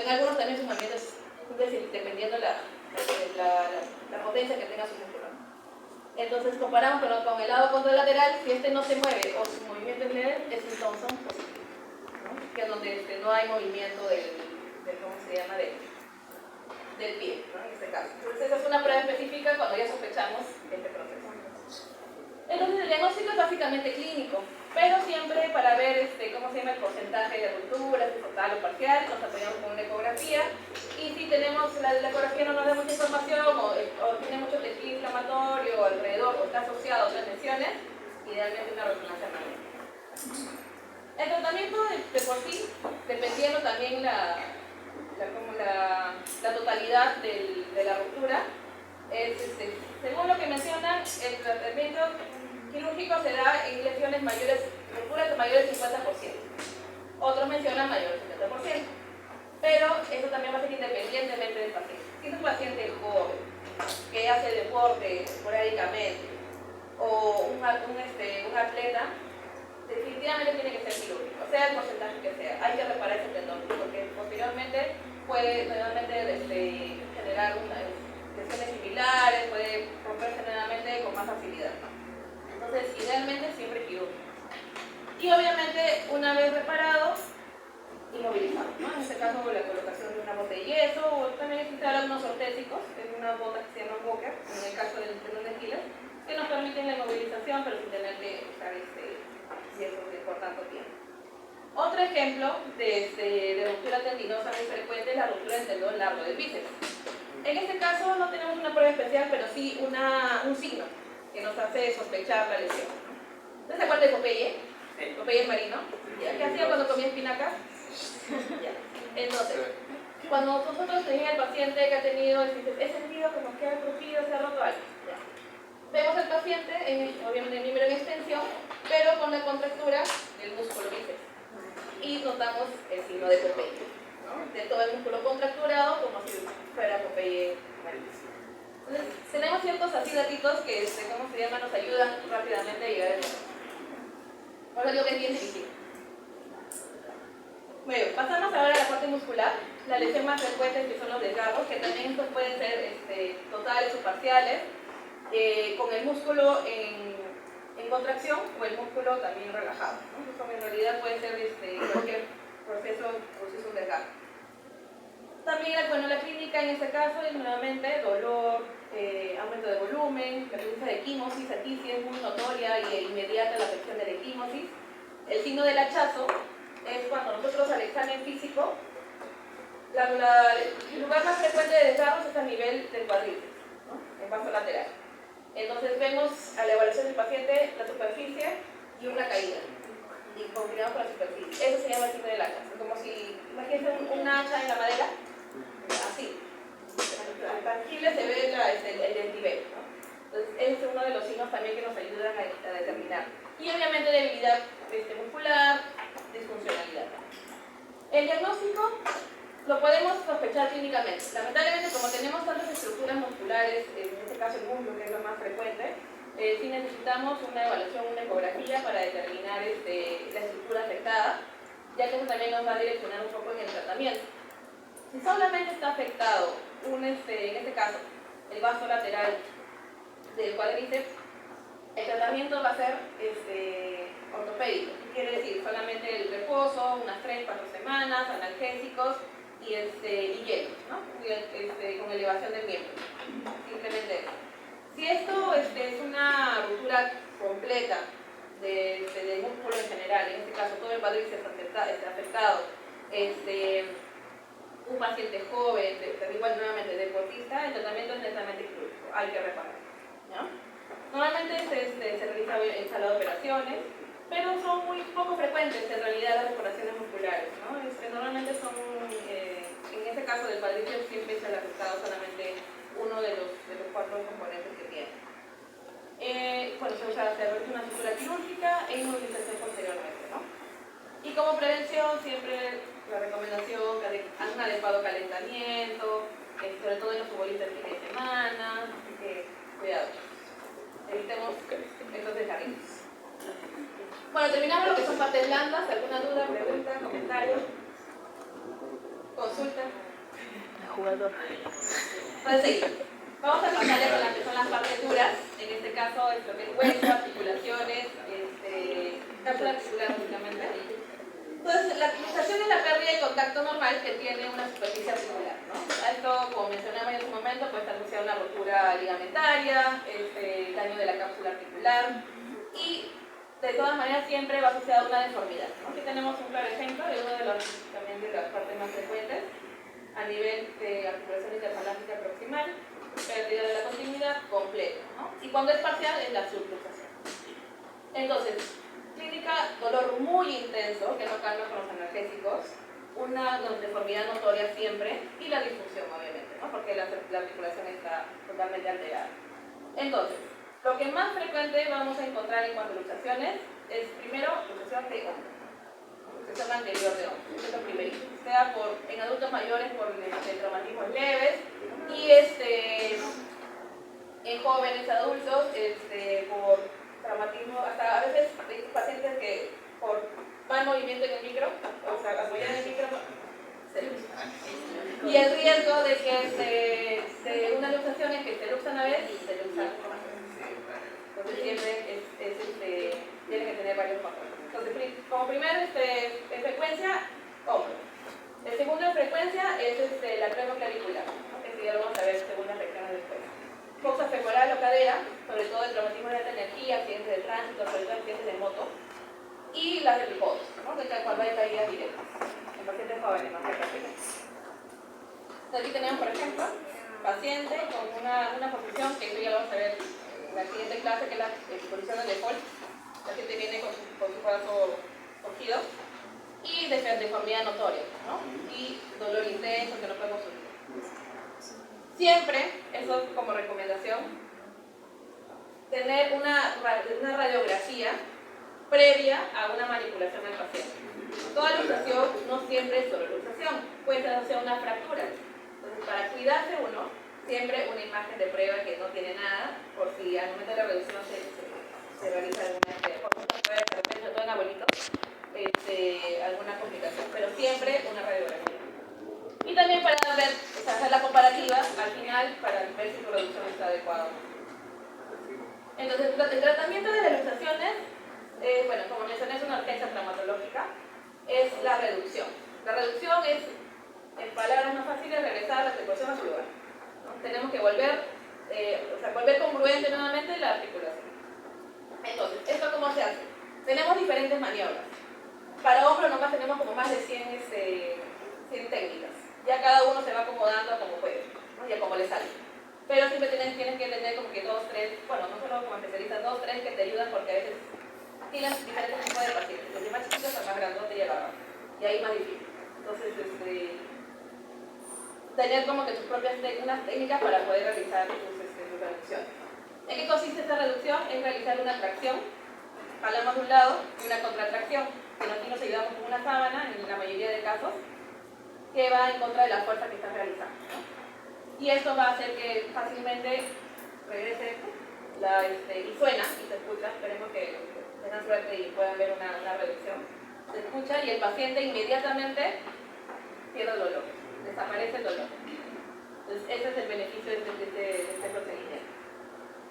algunos también sus movimientos, dependiendo la potencia que tenga su músculo. Entonces comparamos con el lado contralateral, si este no se mueve o su movimiento es leve, es un Thompson positivo, ¿no? Que es donde no hay movimiento ¿cómo se llama? Del pie, ¿no? En este caso. Entonces esa es una prueba específica cuando ya sospechamos este proceso. Entonces el diagnóstico es básicamente clínico, pero siempre para ver ¿cómo se llama? El porcentaje de rupturas, total o parcial, nos apoyamos con una ecografía, y si tenemos la ecografía no nos da mucha información o tiene mucho tejido inflamatorio alrededor o está asociado a otras lesiones, idealmente una resonancia magnética. El tratamiento de por sí, dependiendo también la totalidad de la ruptura, es, según lo que mencionan, el tratamiento quirúrgico se da en lesiones mayores, rupturas de mayores del 50%. Otros mencionan mayores del 70%. Pero eso también va a ser independientemente del paciente. Si es un paciente joven, que hace deporte esporádicamente, o un atleta, definitivamente tiene que ser quirúrgico, sea el porcentaje que sea. Hay que reparar ese tendón, porque posteriormente puede nuevamente generar lesiones similares, puede romperse nuevamente con más facilidad. Entonces, idealmente siempre quirúrgico. Y obviamente, una vez reparado, inmovilizado, ¿no? En este caso, la colocación de una bota de yeso, o también existen algunos ortésicos, en una bota que se llama Walker, en el caso del tendón de Aquiles, que nos permiten la inmovilización, pero sin tener que usar yeso por tanto tiempo. Otro ejemplo de ruptura tendinosa muy frecuente es la ruptura del tendón largo del bíceps. En este caso no tenemos una prueba especial, pero sí un signo que nos hace sospechar la lesión. ¿Ustedes se acuerdan de Popeye? Popeye marino. ¿Qué hacía cuando comía espinacas? Entonces, cuando nosotros tenemos el paciente que ha tenido, he sentido como que ha crujido, se ha roto algo. Vemos al paciente, obviamente el miembro en extensión, pero con la contractura del músculo bíceps. Y notamos el signo de Popeye, ¿no? De todo el músculo contracturado, como si fuera Popeye marino. Entonces, tenemos ciertos así datitos que, ¿cómo se llama?, nos ayudan rápidamente a llegar al diagnóstico. Ahora digo que es bien difícil. Bueno, pasamos ahora a la parte muscular. La lesión más frecuente que son los desgarros, que también estos pueden ser totales o parciales, con el músculo en contracción o el músculo también relajado, ¿no? Entonces, en realidad puede ser cualquier proceso de desgarro. También, bueno, la clínica en este caso es nuevamente dolor, aumento de volumen, la presencia de equimosis. Aquí sí es muy notoria e inmediata la afección de la equimosis. El signo del hachazo es cuando nosotros al examen físico, el lugar más frecuente de desgarros es a nivel del cuádriceps, ¿no? En vaso lateral. Entonces vemos a la evaluación del paciente la superficie y una caída. Y continuamos con la superficie. Eso se llama el signo del hachazo. Como si, imagínense una hacha en la madera, así. Al tangible se ve el desnivel, ¿no? Entonces, ese es uno de los signos también que nos ayudan a determinar. Y obviamente debilidad muscular, disfuncionalidad. El diagnóstico lo podemos sospechar clínicamente. Lamentablemente, como tenemos tantas estructuras musculares, en este caso el muslo, que es lo más frecuente, sí necesitamos una evaluación, una ecografía para determinar la estructura afectada, ya que eso también nos va a direccionar un poco en el tratamiento. Si solamente está afectado, en este caso, el vaso lateral del cuádriceps, el tratamiento va a ser ortopédico. Quiere decir solamente el reposo, unas 3-4 semanas, analgésicos y hielo, ¿no? Con elevación del miembro. Simplemente eso. Si esto es una ruptura completa del músculo en general, en este caso todo el cuádriceps está afectado, un paciente joven, igual nuevamente deportista, el tratamiento es netamente quirúrgico, hay que reparar, ¿no? Normalmente se realiza en sala de operaciones, pero son muy poco frecuentes en realidad las reparaciones musculares, ¿no? Normalmente son, en este caso del cuádriceps, siempre es el afectado solamente uno de los 4 componentes que tiene. Bueno, se usa una sutura quirúrgica e inmovilización posteriormente, ¿no? Y como prevención, siempre la recomendación que hagan un adecuado calentamiento, sobre todo en los futbolistas de fin de semana, así que cuidado. Evitemos estos desgarritos. Bueno, terminamos lo que son partes blandas. ¿Alguna duda, pregunta, comentario? consulta? Jugador. Puede seguir. Vamos a pasarle con las que son las partes duras. En este caso, es lo que es hueso, articulaciones, cápsula articular básicamente. Entonces, la luxación es la pérdida de contacto normal que tiene una superficie articular, ¿no? Esto, como mencionamos en su momento, puede estar asociado a una rotura ligamentaria, daño de la cápsula articular y, de todas maneras, siempre va asociado a una deformidad, ¿no? Aquí tenemos un claro ejemplo de uno de los, también de las partes más frecuentes a nivel de articulación interfalángica proximal, pérdida de la continuidad completa, ¿no? Y cuando es parcial es la subluxación. Entonces, clínica, dolor muy intenso, que no calma con los analgésicos, una deformidad notoria siempre, y la disfunción obviamente, ¿no? Porque la articulación está totalmente alterada. Entonces, lo que más frecuente vamos a encontrar en cuanto a luxaciones es primero luxación de hombro, luxación anterior de hombro, eso es lo primero, sea en adultos mayores por traumatismos leves y en jóvenes adultos por traumatismo, hasta a veces hay pacientes que por mal movimiento en el micro, o sea, apoyar en el micro, se luxan. Y el riesgo de que de una luxación es que se luxa una vez y se luxa más. Entonces siempre tiene que tener varios factores. Entonces, como primero, frecuencia, hombro. El segundo en frecuencia es la craneoclavicular, ¿no? Que ya lo vamos a ver según las regiones después. Foxa femoral o cadera, sobre todo el traumatismo de alta energía, accidentes de tránsito, sobre todo accidentes de moto, y las del codo, ¿no? Que cuando hay caídas directas, en pacientes jóvenes más que prácticamente. Aquí tenemos, por ejemplo, paciente con una posición, que eso ya lo vamos a ver en la siguiente clase, que es la posición de default. El paciente viene con su brazo cogido y deformidad notoria, ¿no? Y dolor intenso que no podemos subir. Siempre, eso como recomendación, tener una radiografía previa a una manipulación del paciente. Toda luxación no siempre es solo luxación, puede ser asociada a una fractura. Entonces, para cuidarse uno, siempre una imagen de prueba que no tiene nada, por si al momento de la reducción se realiza alguna prueba, sobre todo en abuelitos, alguna complicación, pero siempre una radiografía. Y también para ver, hacer la comparativa al final para ver si tu reducción está adecuada. Entonces, el tratamiento de las luxaciones, bueno, como mencioné, es una urgencia traumatológica, es la reducción. La reducción es, en palabras más fáciles, regresar la articulación a su lugar, ¿no? Tenemos que volver congruente nuevamente la articulación. Entonces, ¿esto cómo se hace? Tenemos diferentes maniobras. Para hombro nomás tenemos como más de 100 técnicas. Ya cada uno se va acomodando como puede, ¿no? Y a como le sale. Pero siempre tienes que tener como que 2, 3, bueno, no solo como especialistas, 2, 3 que te ayudan porque a veces tienes diferentes tipos de pacientes. Desde más chiquitos hasta más grandote y abajo. Y ahí más difícil. Entonces, tener como que tus propias unas técnicas para poder realizar tus reducciones. ¿En qué consiste esta reducción? Es realizar una tracción, jalamos de un lado, y una contratracción, que aquí nos ayudamos con una sábana, en la mayoría de casos, que va en contra de la fuerza que estás realizando, ¿no? Y esto va a hacer que fácilmente regrese y suena y se escucha. Esperemos que tengan suerte y puedan ver una reducción. Se escucha y el paciente inmediatamente pierde el dolor, desaparece el dolor. Entonces, ese es el beneficio de este procedimiento.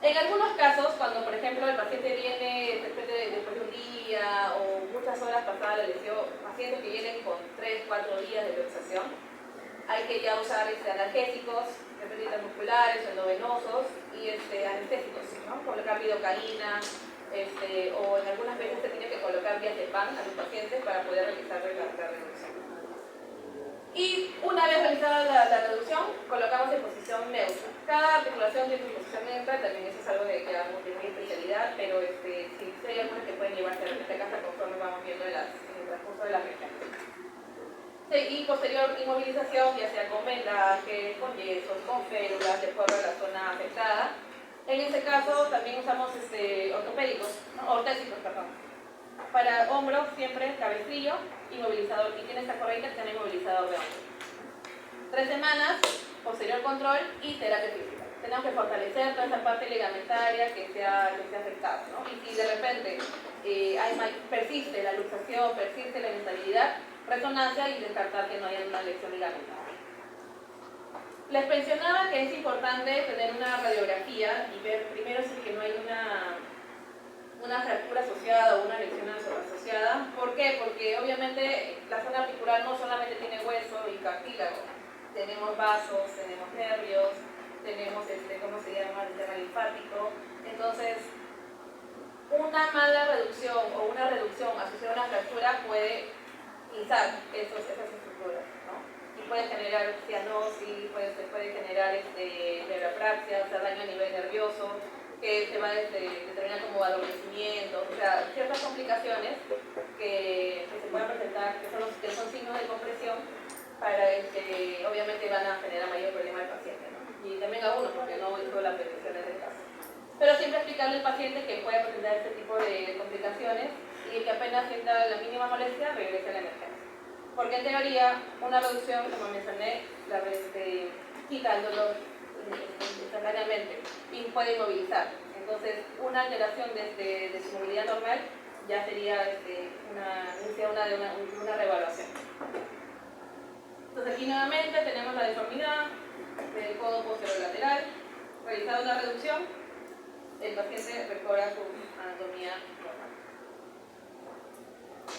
En algunos casos, cuando por ejemplo el paciente viene después de un día o muchas horas pasada la lesión, pacientes que vienen con 3, 4 días de luxación, hay que ya usar analgésicos, repetidas musculares, endovenosos y anestésicos, ¿no? Colocar lidocaína, o en algunas veces se tiene que colocar vías de PAN a los pacientes para poder realizar la reducción. Y una vez realizada la reducción, colocamos en posición neutra. Cada articulación tiene su posición neutra, también eso es algo de mi especialidad, pero sí hay algunas que pueden llevarse a esta casa conforme vamos viendo en el transcurso de la región. Y posterior inmovilización, ya sea con vendaje, con yesos, con férulas, de acuerdo a la zona afectada. En este caso también usamos ortopédicos, ¿no? Ortésicos, perdón. Para hombros siempre cabestrillo, inmovilizador, y tiene esta corriente que se llama inmovilizador de hombro. 3 semanas, posterior control y terapia física. Tenemos que fortalecer toda esa parte ligamentaria que se ha afectado, ¿no? Y si de repente persiste la luxación, persiste la inestabilidad, resonancia y descartar que no haya una lesión ligamentaria. Les mencionaba que es importante tener una radiografía y ver primero si es que no hay una fractura asociada o una lesión asociada. ¿Por qué? Porque obviamente la zona articular no solamente tiene hueso y cartílago, tenemos vasos, tenemos nervios, tenemos ¿cómo se llama? El sistema linfático. Entonces, una mala reducción o una reducción asociada a una fractura puede pinzar esas estructuras, ¿no? Y puede generar cianosis, puede generar neuropraxia, o sea, daño a nivel nervioso, que se va a determinar como adormecimiento, o sea, ciertas complicaciones que se pueden presentar, que son signos de compresión, para obviamente van a generar mayor problema al paciente, ¿no? Y también a uno, porque no hizo las peticiones del caso. Pero siempre explicarle al paciente que puede presentar este tipo de complicaciones y que apenas sienta la mínima molestia, regrese a la emergencia. Porque en teoría, una reducción, como mencioné, quita el dolor instantáneamente y puede inmovilizar. Entonces, una alteración de su movilidad normal ya sería una reevaluación. Entonces, aquí nuevamente tenemos la deformidad del codo posterolateral. Realizada una reducción, el paciente recobra su anatomía normal.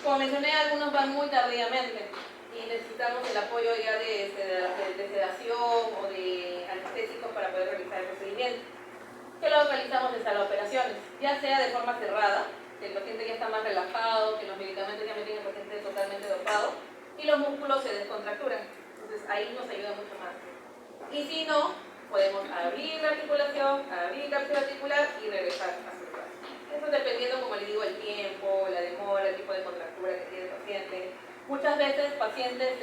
Como mencioné, algunos van muy tardíamente y necesitamos el apoyo ya de sedación o de anestésicos para poder realizar el procedimiento. Que lo realizamos en sala de operaciones, ya sea de forma cerrada, que el paciente ya está más relajado, que los medicamentos ya meten al paciente totalmente dopado y los músculos se descontracturan. Entonces ahí nos ayuda mucho más. Y si no, podemos abrir la articulación, abrir cápsula articular y regresar a su lugar. Eso dependiendo, como les digo, el tiempo, la demora, el tipo de contractura que tiene el paciente. Muchas veces pacientes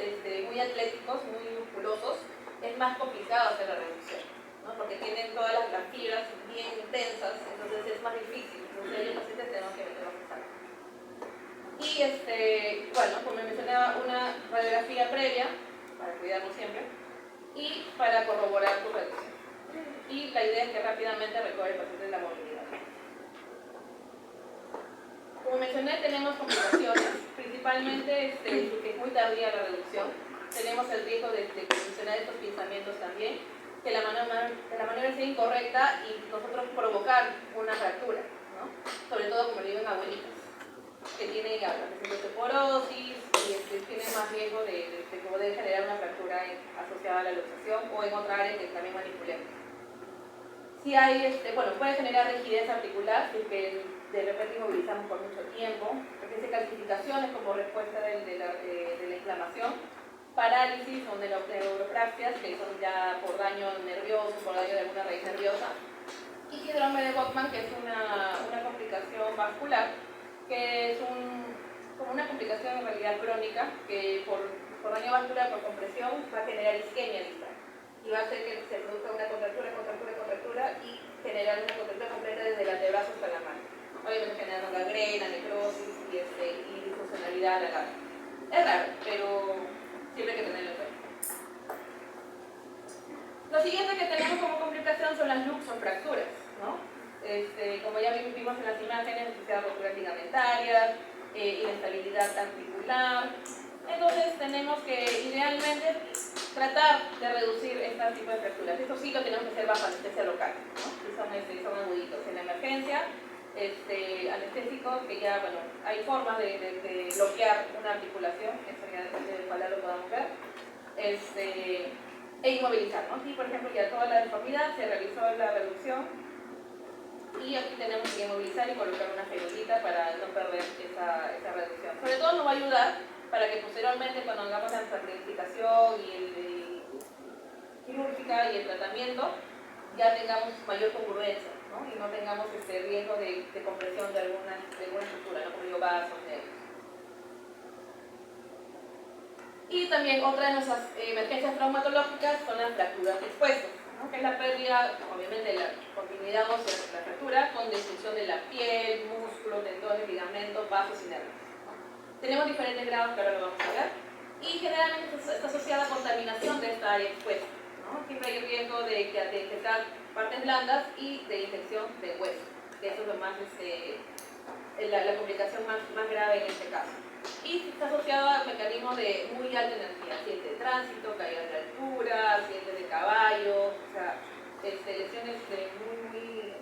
muy atléticos, muy musculosos, es más complicado hacer la reducción, ¿no? Porque tienen todas las fibras bien intensas, entonces es más difícil. Entonces los pacientes tenemos que meterlos en sala. Y bueno, como mencionaba, una radiografía previa, para cuidarnos siempre, y para corroborar tu reducción. Y la idea es que rápidamente recobre el paciente la movilidad. Como mencioné, tenemos complicaciones, principalmente que es muy tardía la reducción. Tenemos el riesgo de condicionar estos pinzamientos también, que la manera sea incorrecta y nosotros provocar una fractura, ¿no? Sobre todo, como le digo, en abuelitas, que tienen osteoporosis y tienen más riesgo de poder generar una fractura asociada a la luxación o en otra área que también manipulemos. Si hay, bueno, puede generar rigidez articular, si es que de repente inmovilizamos por mucho tiempo, produce calcificaciones como respuesta de la inflamación, parálisis o neuropraxias, que son ya por daño nervioso, por daño de alguna raíz nerviosa, y síndrome de Bowman, que es una complicación vascular, que es como una complicación en realidad crónica, que por daño vascular, por compresión, va a generar isquemia distal. Y va a hacer que se produzca una contractura y generar una contractura completa desde el antebrazo hasta la mano. Obviamente generando gangrena, necrosis y disfuncionalidad a la larga. Es raro, pero siempre hay que tenerlo en cuenta. Lo siguiente que tenemos como complicación son las luxofracturas, ¿no? Como ya vimos en las imágenes, asociadas a roturas ligamentarias, inestabilidad articular. Entonces tenemos que idealmente tratar de reducir este tipo de fracturas. Esto sí lo tenemos que hacer bajo anestesia local, ¿no? Si son aguditos. En la emergencia, anestésicos, que ya, bueno, hay formas de bloquear una articulación, eso ya depende del cual lo podamos ver, e inmovilizar, ¿no? Aquí, por ejemplo, ya toda la deformidad se realizó la reducción y aquí tenemos que inmovilizar y colocar una ferulita para no perder esa reducción. Sobre todo nos va a ayudar para que posteriormente, cuando hagamos la planificación y quirúrgica y el tratamiento, ya tengamos mayor congruencia, ¿no? Y no tengamos riesgo de compresión de alguna estructura, ¿no? Como digo, vasos, nervios. Y también otra de nuestras emergencias traumatológicas son las fracturas expuestas, ¿no? Que es la pérdida, obviamente, de la continuidad ósea de la fractura con destrucción de la piel, músculos, tendones, ligamentos, vasos y nervios. Tenemos diferentes grados que ahora lo vamos a ver, y generalmente está asociada a contaminación de esta área expuesta, ¿no? Siempre hay riesgo de infectar partes blandas y de infección de hueso, que eso es lo más, la complicación más grave en este caso. y está asociado a mecanismos de muy alta energía, accidentes de tránsito, caídas de altura, accidentes de caballo, o sea, lesiones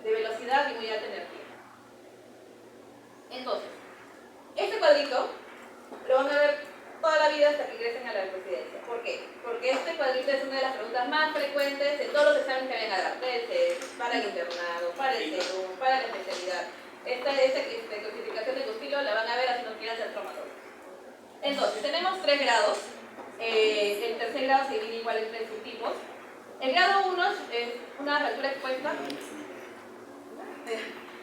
de velocidad y muy alta energía. Entonces, este cuadrito lo van a ver toda la vida hasta que crecen a la presidencia. ¿Por qué? Porque este cuadrito es una de las preguntas más frecuentes de todos los exámenes que vayan a dar, para el internado, para el CEDUM, para la especialidad. Esta clasificación de tu estilo la van a ver así no quieran ser traumatólogos. Entonces, tenemos 3 grados. El tercer grado se divide igual en 3 subtipos. El grado 1 es una fractura expuesta.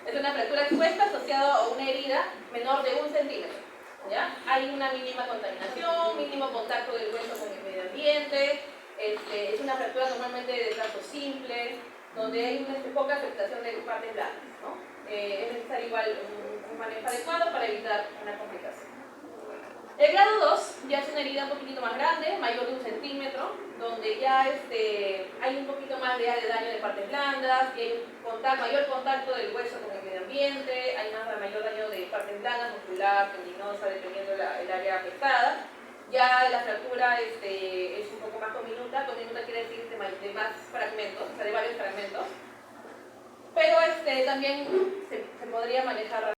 Es una fractura expuesta asociada a una herida menor de 1 centímetro. ¿Ya? Hay una mínima contaminación, mínimo contacto del hueso con el medio ambiente. Es una fractura normalmente de trazo simple, donde hay una poca afectación de partes blandas, ¿no? Es necesario igual un manejo adecuado para evitar una complicación. El grado 2 ya es una herida un poquitito más grande, mayor de 1 centímetro, donde ya hay un poquito más de daño de partes blandas, y hay mayor contacto del hueso con el medio ambiente, hay mayor daño de partes blandas, muscular, tendinosa, dependiendo del área afectada. Ya la fractura es un poco más comminuta quiere decir de más fragmentos, o sea, de varios fragmentos, pero también se podría manejar